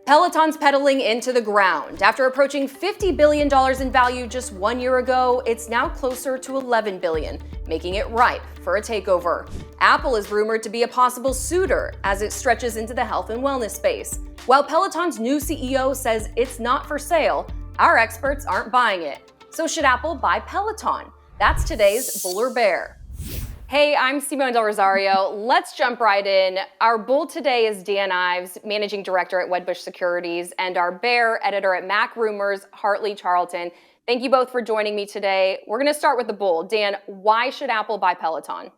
Peloton's pedaling into the ground. After approaching $50 billion in value just 1 year ago, it's now closer to $11 billion, making it ripe for a takeover. Apple is rumored to be a possible suitor as it stretches into the health and wellness space. While Peloton's new CEO says it's not for sale, our experts aren't buying it. So should Apple buy Peloton? That's today's Bull or Bear. Hey, I'm Simone Del Rosario. Let's jump right in. Our bull today is Dan Ives, Managing Director at Wedbush Securities, and our bear editor at MacRumors, Hartley Charlton. Thank you both for joining me today. We're going to start with the bull. Dan, why should Apple buy Peloton?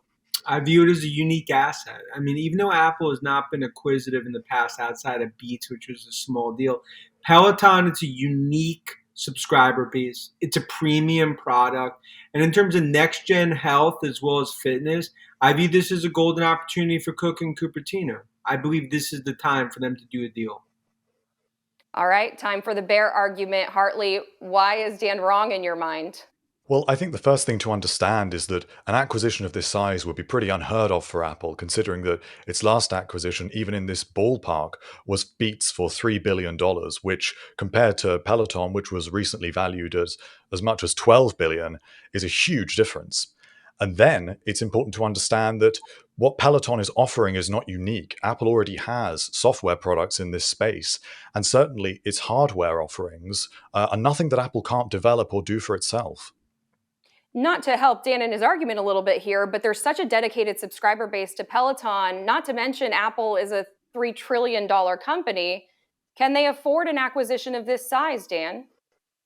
I view it as a unique asset. I mean, even though Apple has not been acquisitive in the past outside of Beats, which was a small deal, Peloton, it's a unique subscriber base. It's a premium product. And in terms of next-gen health as well as fitness, I view this as a golden opportunity for Cook and Cupertino. I believe this is the time for them to do a deal. All right, time for the bear argument. Hartley, why is Dan wrong in your mind? Well, I think the first thing to understand is that an acquisition of this size would be pretty unheard of for Apple, considering that its last acquisition, even in this ballpark, was Beats for $3 billion, which compared to Peloton, which was recently valued as much as $12 billion, is a huge difference. And then it's important to understand that what Peloton is offering is not unique. Apple already has software products in this space, and certainly its hardware offerings are nothing that Apple can't develop or do for itself. Not to help Dan in his argument a little bit here, but there's such a dedicated subscriber base to Peloton, not to mention Apple is a $3 trillion company. Can they afford an acquisition of this size, Dan?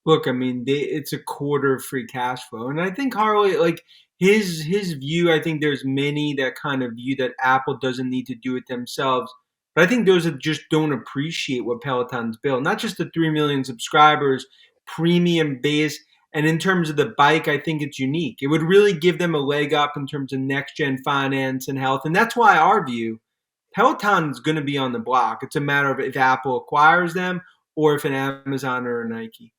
Look, I mean, it's a quarter of free cash flow. And I think Harley, like his view, I think there's many that kind of view that Apple doesn't need to do it themselves. But I think those that just don't appreciate what Peloton's built. Not just the 3 million subscribers, premium base. And in terms of the bike, I think it's unique. It would really give them a leg up in terms of next-gen finance and health. And that's why our view, Peloton is going to be on the block. It's a matter of if Apple acquires them or if an Amazon or a Nike.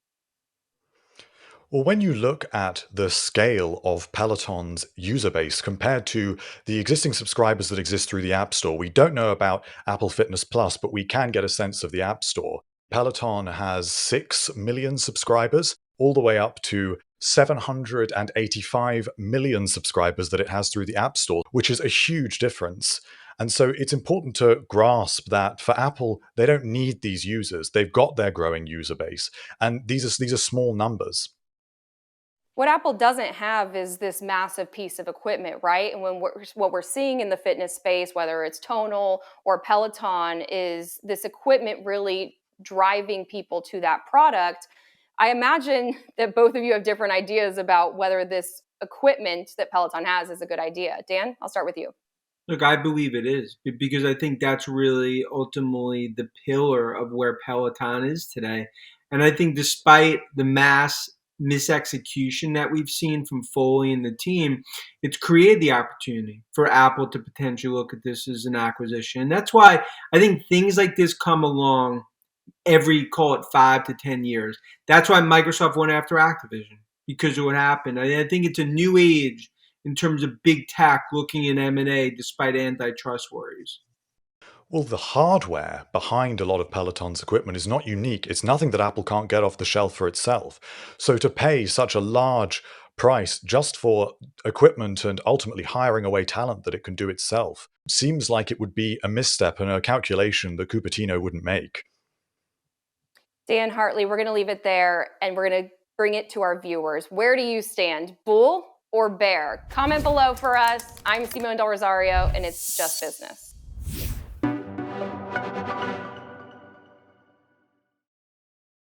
Well, when you look at the scale of Peloton's user base compared to the existing subscribers that exist through the App Store, we don't know about Apple Fitness Plus, but we can get a sense of the App Store. Peloton has 6 million subscribers, all the way up to 785 million subscribers that it has through the App Store, which is a huge difference. And so it's important to grasp that for Apple, they don't need these users. They've got their growing user base, and these are small numbers. What Apple doesn't have is this massive piece of equipment, right? And what we're seeing in the fitness space, whether it's Tonal or Peloton, is this equipment really driving people to that product. I imagine that both of you have different ideas about whether this equipment that Peloton has is a good idea. Dan, I'll start with you. Look, I believe it is because I think that's really ultimately the pillar of where Peloton is today. And I think despite the mass misexecution that we've seen from Foley and the team, it's created the opportunity for Apple to potentially look at this as an acquisition. And that's why I think things like this come along every, call it 5 to 10 years. That's why Microsoft went after Activision, because of what happened. I think it's a new age in terms of big tech looking at M&A despite antitrust worries. Well, the hardware behind a lot of Peloton's equipment is not unique. It's nothing that Apple can't get off the shelf for itself. So to pay such a large price just for equipment and ultimately hiring away talent that it can do itself seems like it would be a misstep and a calculation that Cupertino wouldn't make. Dan, Hartley, we're going to leave it there and we're going to bring it to our viewers. Where do you stand, bull or bear? Comment below for us. I'm Simone Del Rosario and it's just business.